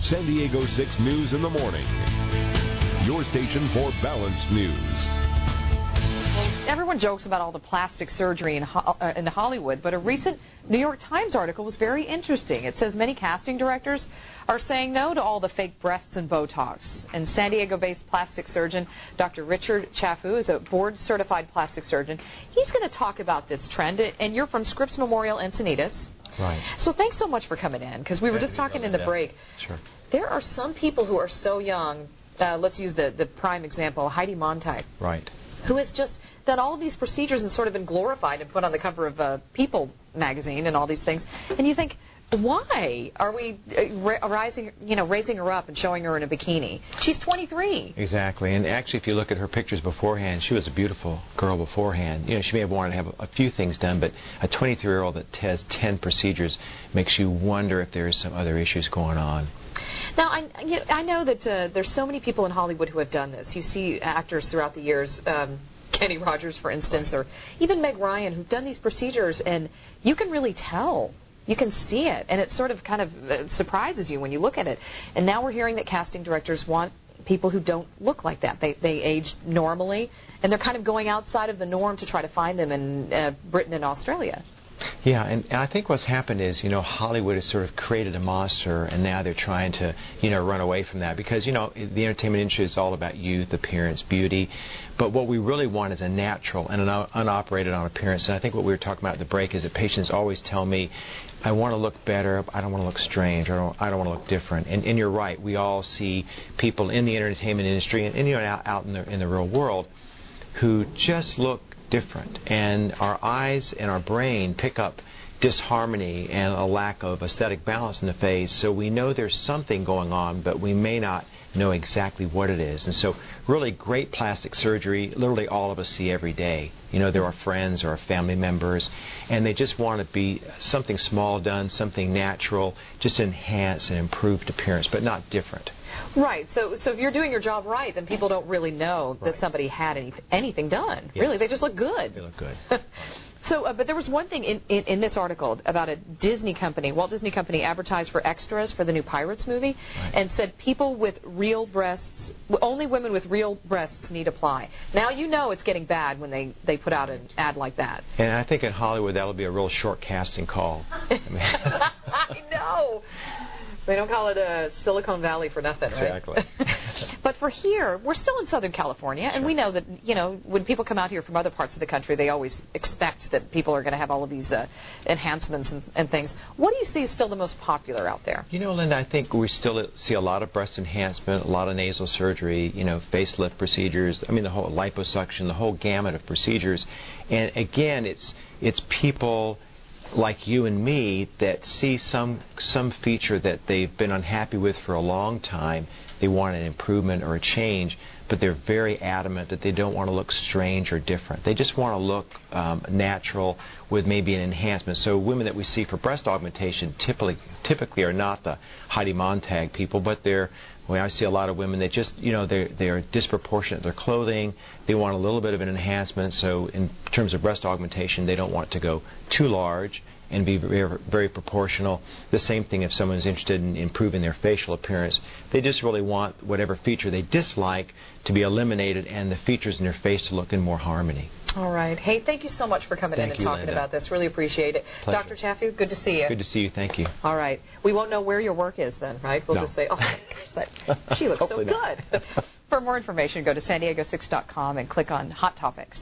San Diego 6 News in the morning. Your station for balanced news. Everyone jokes about all the plastic surgery in Hollywood, but a recent New York Times article was very interesting. It says many casting directors are saying no to all the fake breasts and Botox. And San Diego-based plastic surgeon Dr. Richard Chaffu is a board-certified plastic surgeon. He's going to talk about this trend, and you're from Scripps Memorial Encinitas. Right. So thanks so much for coming in, because we were just talking in the break. Sure. There are some people who are so young. Let's use the prime example, Heidi Montag. Right. Who has just done all of these procedures and sort of been glorified and put on the cover of People magazine and all these things. And you think, why are we raising her up and showing her in a bikini? She's 23. Exactly. And actually, if you look at her pictures beforehand, she was a beautiful girl beforehand. You know, she may have wanted to have a few things done, but a 23-year-old that has 10 procedures makes you wonder if there is some other issues going on. Now, I know that there's so many people in Hollywood who have done this. You see actors throughout the years, Kenny Rogers, for instance, or even Meg Ryan, who've done these procedures, and you can really tell. You can see it, and it sort of kind of surprises you when you look at it. And now we're hearing that casting directors want people who don't look like that. They age normally, and they're kind of going outside of the norm to try to find them in Britain and Australia. Yeah, and I think what's happened is, Hollywood has sort of created a monster, and now they're trying to, run away from that. Because, the entertainment industry is all about youth, appearance, beauty. But what we really want is a natural and an unoperated on appearance. And I think what we were talking about at the break is that patients always tell me, I want to look better, I don't want to look strange, or I don't want to look different. And you're right, we all see people in the entertainment industry and out in the real world who just look different, and our eyes and our brain pick up disharmony and a lack of aesthetic balance in the face, so we know there's something going on, but we may not know exactly what it is. And so really great plastic surgery, literally all of us see every day. There are friends or our family members, and they just want to be something small done, something natural, just enhance and improved appearance, but not different. Right. So if you're doing your job right, then people don't really know that somebody had anything done. Yes. Really, they just look good. They look good. So, but there was one thing in this article about a Disney company, Walt Disney Company, advertised for extras for the new Pirates movie, and said people with real breasts, only women with real breasts need apply. Now you know it's getting bad when they put out an ad like that. And I think in Hollywood that'll be a real short casting call. I know. They don't call it Silicon Valley for nothing, right? Exactly. But for here, we're still in Southern California, and we know that, when people come out here from other parts of the country, they always expect that people are going to have all of these enhancements and things. What do you see is still the most popular out there? Linda, I think we still see a lot of breast enhancement, a lot of nasal surgery, facelift procedures, the whole liposuction, the whole gamut of procedures. And again, it's people like you and me that see some feature that they've been unhappy with for a long time. They want an improvement or a change, but they're very adamant that they don't want to look strange or different. They just want to look natural with maybe an enhancement. So women that we see for breast augmentation typically are not the Heidi Montag people, but I see a lot of women that just, they're disproportionate in their clothing. They want a little bit of an enhancement. So in terms of breast augmentation, they don't want to go too large and be very, very proportional. The same thing if someone is interested in improving their facial appearance. They just really want whatever feature they dislike to be eliminated and the features in their face to look in more harmony. All right. Hey, thank you so much for coming in and talking about this. Really appreciate it. Pleasure. Dr. Chaffu, good to see you. Good to see you. Thank you. All right. We won't know where your work is then, right? We'll just say, oh, she looks so good. For more information, go to san diego6.com and click on Hot Topics.